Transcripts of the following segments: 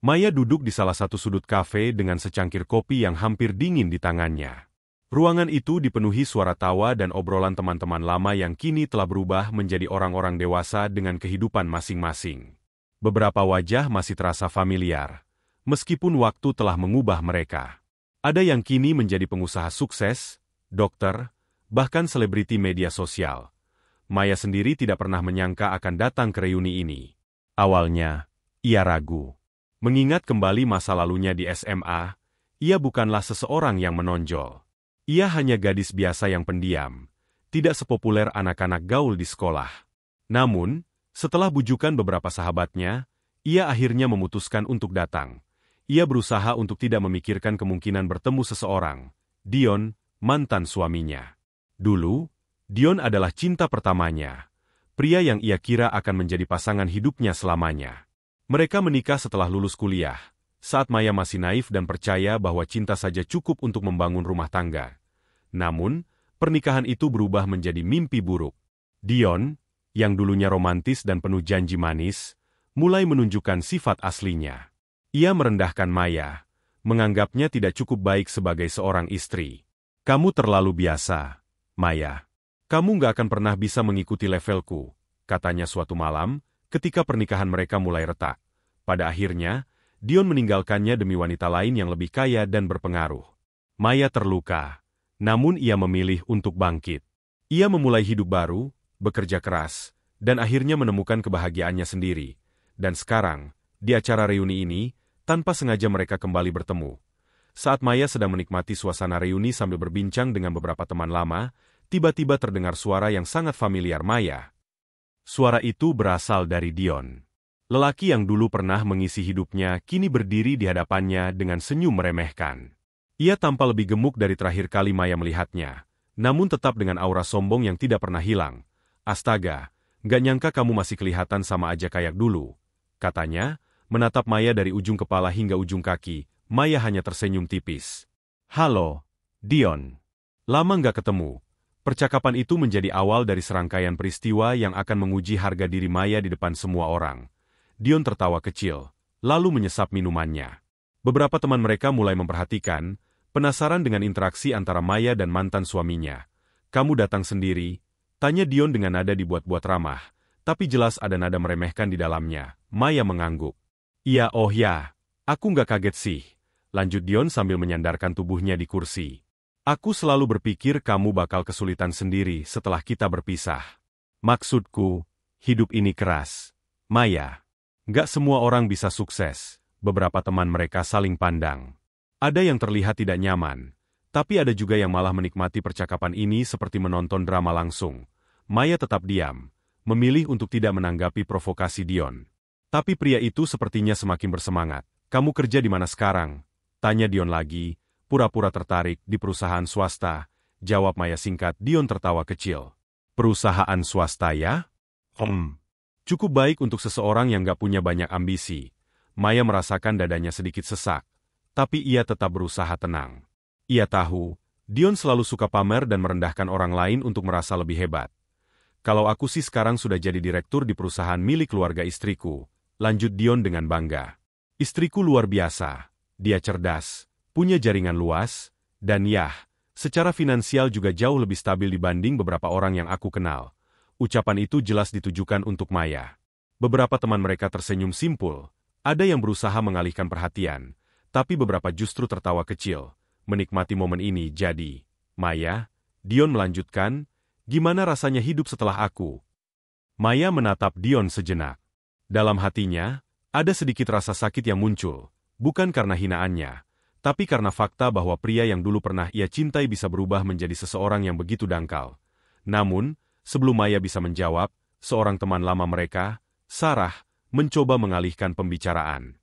Maya duduk di salah satu sudut kafe dengan secangkir kopi yang hampir dingin di tangannya. Ruangan itu dipenuhi suara tawa dan obrolan teman-teman lama yang kini telah berubah menjadi orang-orang dewasa dengan kehidupan masing-masing. Beberapa wajah masih terasa familiar, meskipun waktu telah mengubah mereka. Ada yang kini menjadi pengusaha sukses, dokter, bahkan selebriti media sosial. Maya sendiri tidak pernah menyangka akan datang ke reuni ini. Awalnya, ia ragu. Mengingat kembali masa lalunya di SMA, ia bukanlah seseorang yang menonjol. Ia hanya gadis biasa yang pendiam, tidak sepopuler anak-anak gaul di sekolah. Namun, setelah bujukan beberapa sahabatnya, ia akhirnya memutuskan untuk datang. Ia berusaha untuk tidak memikirkan kemungkinan bertemu seseorang, Dion, mantan suaminya. Dulu, Dion adalah cinta pertamanya, pria yang ia kira akan menjadi pasangan hidupnya selamanya. Mereka menikah setelah lulus kuliah, saat Maya masih naif dan percaya bahwa cinta saja cukup untuk membangun rumah tangga. Namun, pernikahan itu berubah menjadi mimpi buruk. Dion, yang dulunya romantis dan penuh janji manis, mulai menunjukkan sifat aslinya. Ia merendahkan Maya, menganggapnya tidak cukup baik sebagai seorang istri. "Kamu terlalu biasa, Maya. Kamu nggak akan pernah bisa mengikuti levelku," katanya suatu malam, ketika pernikahan mereka mulai retak. Pada akhirnya, Dion meninggalkannya demi wanita lain yang lebih kaya dan berpengaruh. Maya terluka, namun ia memilih untuk bangkit. Ia memulai hidup baru, bekerja keras, dan akhirnya menemukan kebahagiaannya sendiri. Dan sekarang, di acara reuni ini, tanpa sengaja mereka kembali bertemu. Saat Maya sedang menikmati suasana reuni sambil berbincang dengan beberapa teman lama, tiba-tiba terdengar suara yang sangat familiar Maya. Suara itu berasal dari Dion. Lelaki yang dulu pernah mengisi hidupnya kini berdiri di hadapannya dengan senyum meremehkan. Ia tampak lebih gemuk dari terakhir kali Maya melihatnya, namun tetap dengan aura sombong yang tidak pernah hilang. "Astaga, gak nyangka kamu masih kelihatan sama aja kayak dulu," katanya, menatap Maya dari ujung kepala hingga ujung kaki. Maya hanya tersenyum tipis. "Halo, Dion. Lama gak ketemu." Percakapan itu menjadi awal dari serangkaian peristiwa yang akan menguji harga diri Maya di depan semua orang. Dion tertawa kecil, lalu menyesap minumannya. Beberapa teman mereka mulai memperhatikan, penasaran dengan interaksi antara Maya dan mantan suaminya. "Kamu datang sendiri?" tanya Dion dengan nada dibuat-buat ramah, tapi jelas ada nada meremehkan di dalamnya. Maya mengangguk. "Iya, oh ya, aku nggak kaget sih," lanjut Dion sambil menyandarkan tubuhnya di kursi. "Aku selalu berpikir kamu bakal kesulitan sendiri setelah kita berpisah. Maksudku, hidup ini keras, Maya. Nggak semua orang bisa sukses." Beberapa teman mereka saling pandang. Ada yang terlihat tidak nyaman, tapi ada juga yang malah menikmati percakapan ini seperti menonton drama langsung. Maya tetap diam, memilih untuk tidak menanggapi provokasi Dion. Tapi pria itu sepertinya semakin bersemangat. "Kamu kerja di mana sekarang?" tanya Dion lagi, pura-pura tertarik. "Di perusahaan swasta," jawab Maya singkat. Dion tertawa kecil. "Perusahaan swasta ya? Cukup baik untuk seseorang yang gak punya banyak ambisi." Maya merasakan dadanya sedikit sesak, tapi ia tetap berusaha tenang. Ia tahu, Dion selalu suka pamer dan merendahkan orang lain untuk merasa lebih hebat. "Kalau aku sih sekarang sudah jadi direktur di perusahaan milik keluarga istriku," lanjut Dion dengan bangga. "Istriku luar biasa, dia cerdas, punya jaringan luas, dan yah, secara finansial juga jauh lebih stabil dibanding beberapa orang yang aku kenal." Ucapan itu jelas ditujukan untuk Maya. Beberapa teman mereka tersenyum simpul. Ada yang berusaha mengalihkan perhatian, tapi beberapa justru tertawa kecil, menikmati momen ini. "Jadi, Maya," Dion melanjutkan, "gimana rasanya hidup setelah aku?" Maya menatap Dion sejenak. Dalam hatinya, ada sedikit rasa sakit yang muncul, bukan karena hinaannya, tapi karena fakta bahwa pria yang dulu pernah ia cintai bisa berubah menjadi seseorang yang begitu dangkal. Namun, sebelum Maya bisa menjawab, seorang teman lama mereka, Sarah, mencoba mengalihkan pembicaraan.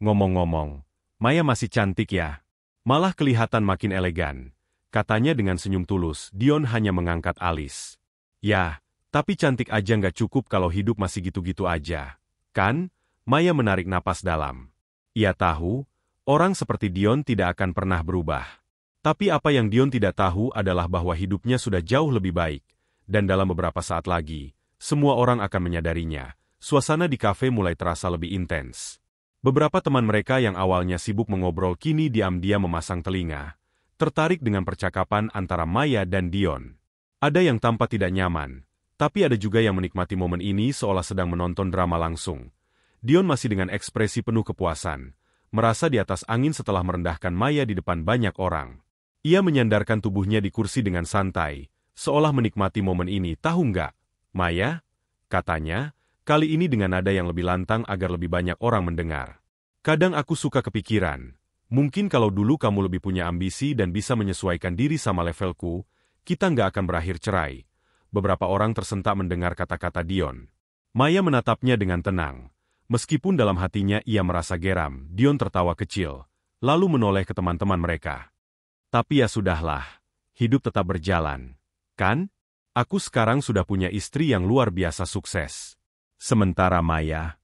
Ngomong-ngomong, Maya masih cantik ya. Malah kelihatan makin elegan," katanya dengan senyum tulus. Dion hanya mengangkat alis. "Ya, tapi cantik aja nggak cukup kalau hidup masih gitu-gitu aja. Kan?" Maya menarik napas dalam. Ia tahu, orang seperti Dion tidak akan pernah berubah. Tapi apa yang Dion tidak tahu adalah bahwa hidupnya sudah jauh lebih baik, dan dalam beberapa saat lagi, semua orang akan menyadarinya. Suasana di kafe mulai terasa lebih intens. Beberapa teman mereka yang awalnya sibuk mengobrol kini diam-diam memasang telinga, tertarik dengan percakapan antara Maya dan Dion. Ada yang tampak tidak nyaman, tapi ada juga yang menikmati momen ini seolah sedang menonton drama langsung. Dion masih dengan ekspresi penuh kepuasan, merasa di atas angin setelah merendahkan Maya di depan banyak orang. Ia menyandarkan tubuhnya di kursi dengan santai, seolah menikmati momen ini. Tahu nggak, Maya? Katanya, kali ini dengan nada yang lebih lantang agar lebih banyak orang mendengar. Kadang aku suka kepikiran, mungkin kalau dulu kamu lebih punya ambisi dan bisa menyesuaikan diri sama levelku, kita nggak akan berakhir cerai. Beberapa orang tersentak mendengar kata-kata Dion. Maya menatapnya dengan tenang. Meskipun dalam hatinya ia merasa geram, Dion tertawa kecil, lalu menoleh ke teman-teman mereka. Tapi ya sudahlah, hidup tetap berjalan, kan? Aku sekarang sudah punya istri yang luar biasa sukses. Sementara Maya...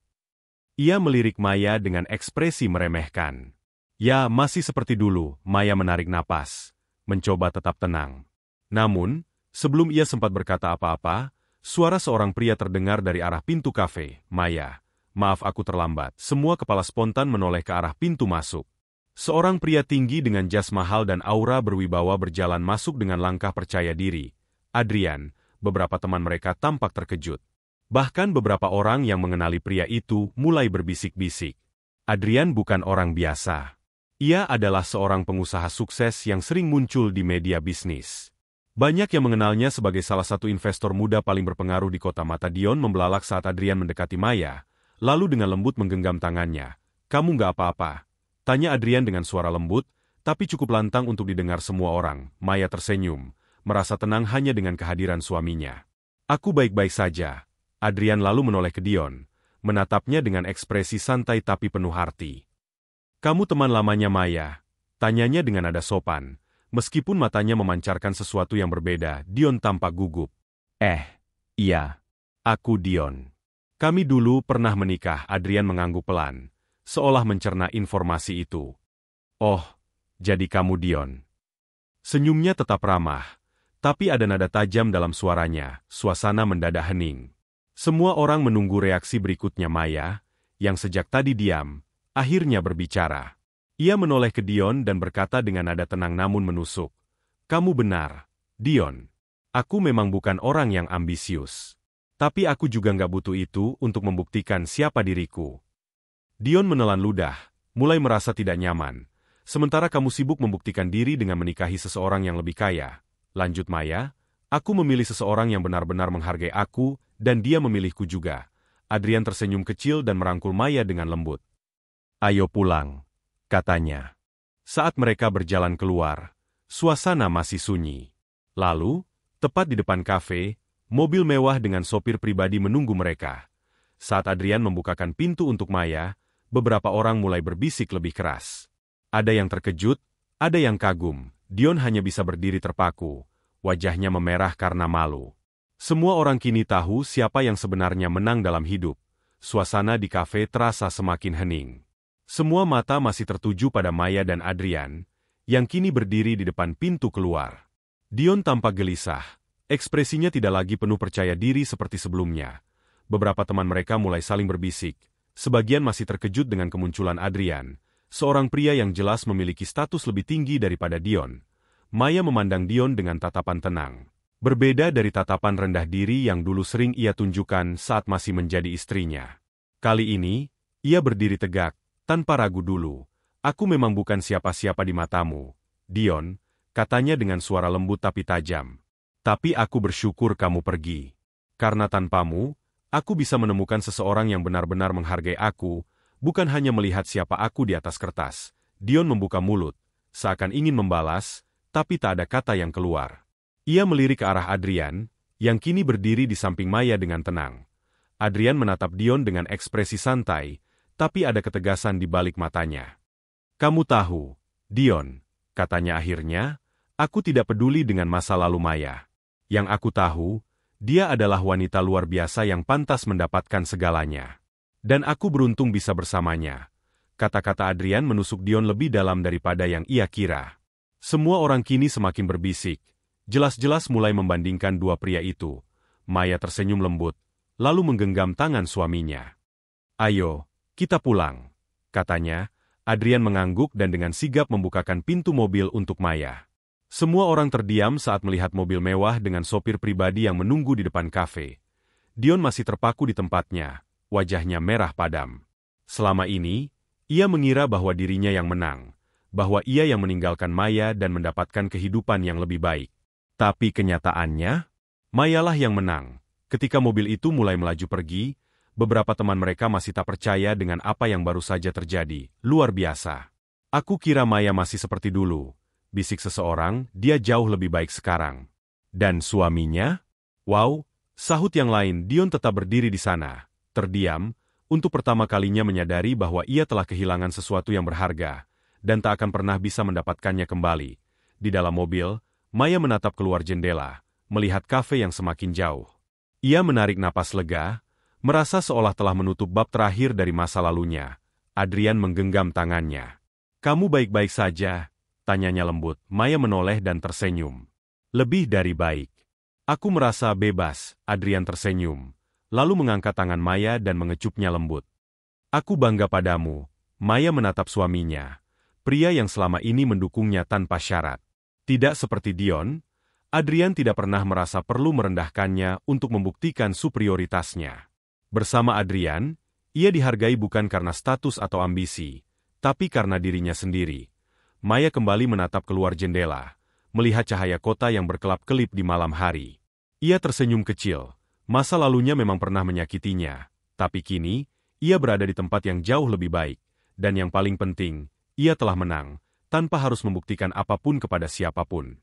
Ia melirik Maya dengan ekspresi meremehkan. Ya, masih seperti dulu, Maya menarik napas, mencoba tetap tenang. Namun, sebelum ia sempat berkata apa-apa, suara seorang pria terdengar dari arah pintu kafe. Maya, maaf aku terlambat. Semua kepala spontan menoleh ke arah pintu masuk. Seorang pria tinggi dengan jas mahal dan aura berwibawa berjalan masuk dengan langkah percaya diri. Adrian, beberapa teman mereka tampak terkejut. Bahkan beberapa orang yang mengenali pria itu mulai berbisik-bisik. Adrian bukan orang biasa. Ia adalah seorang pengusaha sukses yang sering muncul di media bisnis. Banyak yang mengenalnya sebagai salah satu investor muda paling berpengaruh di kota. Mata Dion membelalak saat Adrian mendekati Maya, lalu dengan lembut menggenggam tangannya. Kamu nggak apa-apa? Tanya Adrian dengan suara lembut, tapi cukup lantang untuk didengar semua orang. Maya tersenyum, merasa tenang hanya dengan kehadiran suaminya. Aku baik-baik saja. Adrian lalu menoleh ke Dion, menatapnya dengan ekspresi santai tapi penuh arti. Kamu teman lamanya Maya? Tanyanya dengan nada sopan. Meskipun matanya memancarkan sesuatu yang berbeda, Dion tampak gugup. Iya. Aku Dion. Kami dulu pernah menikah. Adrian mengangguk pelan, seolah mencerna informasi itu. Oh, jadi kamu Dion. Senyumnya tetap ramah, tapi ada nada tajam dalam suaranya. Suasana mendadak hening. Semua orang menunggu reaksi berikutnya Maya, yang sejak tadi diam, akhirnya berbicara. Ia menoleh ke Dion dan berkata dengan nada tenang namun menusuk. Kamu benar, Dion. Aku memang bukan orang yang ambisius. Tapi aku juga nggak butuh itu untuk membuktikan siapa diriku. Dion menelan ludah, mulai merasa tidak nyaman. Sementara kamu sibuk membuktikan diri dengan menikahi seseorang yang lebih kaya. Lanjut Maya, aku memilih seseorang yang benar-benar menghargai aku, dan dia memilihku juga. Adrian tersenyum kecil dan merangkul Maya dengan lembut. Ayo pulang, katanya. Saat mereka berjalan keluar, suasana masih sunyi. Lalu, tepat di depan kafe, mobil mewah dengan sopir pribadi menunggu mereka. Saat Adrian membukakan pintu untuk Maya, beberapa orang mulai berbisik lebih keras. Ada yang terkejut, ada yang kagum. Dion hanya bisa berdiri terpaku, wajahnya memerah karena malu. Semua orang kini tahu siapa yang sebenarnya menang dalam hidup. Suasana di kafe terasa semakin hening. Semua mata masih tertuju pada Maya dan Adrian, yang kini berdiri di depan pintu keluar. Dion tampak gelisah, ekspresinya tidak lagi penuh percaya diri seperti sebelumnya. Beberapa teman mereka mulai saling berbisik, sebagian masih terkejut dengan kemunculan Adrian, seorang pria yang jelas memiliki status lebih tinggi daripada Dion. Maya memandang Dion dengan tatapan tenang. Berbeda dari tatapan rendah diri yang dulu sering ia tunjukkan saat masih menjadi istrinya. Kali ini, ia berdiri tegak, tanpa ragu dulu. Aku memang bukan siapa-siapa di matamu, Dion, katanya dengan suara lembut tapi tajam. Tapi aku bersyukur kamu pergi. Karena tanpamu, aku bisa menemukan seseorang yang benar-benar menghargai aku, bukan hanya melihat siapa aku di atas kertas. Dion membuka mulut, seakan ingin membalas, tapi tak ada kata yang keluar. Ia melirik ke arah Adrian, yang kini berdiri di samping Maya dengan tenang. Adrian menatap Dion dengan ekspresi santai, tapi ada ketegasan di balik matanya. Kamu tahu, Dion, katanya akhirnya, aku tidak peduli dengan masa lalu Maya. Yang aku tahu, dia adalah wanita luar biasa yang pantas mendapatkan segalanya. Dan aku beruntung bisa bersamanya. Kata-kata Adrian menusuk Dion lebih dalam daripada yang ia kira. Semua orang kini semakin berbisik. Jelas-jelas mulai membandingkan dua pria itu. Maya tersenyum lembut, lalu menggenggam tangan suaminya. Ayo, kita pulang, katanya. Adrian mengangguk dan dengan sigap membukakan pintu mobil untuk Maya. Semua orang terdiam saat melihat mobil mewah dengan sopir pribadi yang menunggu di depan kafe. Dion masih terpaku di tempatnya, wajahnya merah padam. Selama ini, ia mengira bahwa dirinya yang menang, bahwa ia yang meninggalkan Maya dan mendapatkan kehidupan yang lebih baik. Tapi kenyataannya, Mayalah yang menang. Ketika mobil itu mulai melaju pergi, beberapa teman mereka masih tak percaya dengan apa yang baru saja terjadi. Luar biasa. Aku kira Maya masih seperti dulu. Bisik seseorang, dia jauh lebih baik sekarang. Dan suaminya? Wow, sahut yang lain. Dion tetap berdiri di sana, terdiam, untuk pertama kalinya menyadari bahwa ia telah kehilangan sesuatu yang berharga, dan tak akan pernah bisa mendapatkannya kembali. Di dalam mobil, Maya menatap keluar jendela, melihat kafe yang semakin jauh. Ia menarik napas lega, merasa seolah telah menutup bab terakhir dari masa lalunya. Adrian menggenggam tangannya. "Kamu baik-baik saja?" tanyanya lembut. Maya menoleh dan tersenyum. "Lebih dari baik. Aku merasa bebas." Adrian tersenyum, lalu mengangkat tangan Maya dan mengecupnya lembut. "Aku bangga padamu." Maya menatap suaminya, pria yang selama ini mendukungnya tanpa syarat. Tidak seperti Dion, Adrian tidak pernah merasa perlu merendahkannya untuk membuktikan superioritasnya. Bersama Adrian, ia dihargai bukan karena status atau ambisi, tapi karena dirinya sendiri. Maya kembali menatap keluar jendela, melihat cahaya kota yang berkelap-kelip di malam hari. Ia tersenyum kecil. Masa lalunya memang pernah menyakitinya, tapi kini, ia berada di tempat yang jauh lebih baik, dan yang paling penting, ia telah menang, tanpa harus membuktikan apapun kepada siapapun.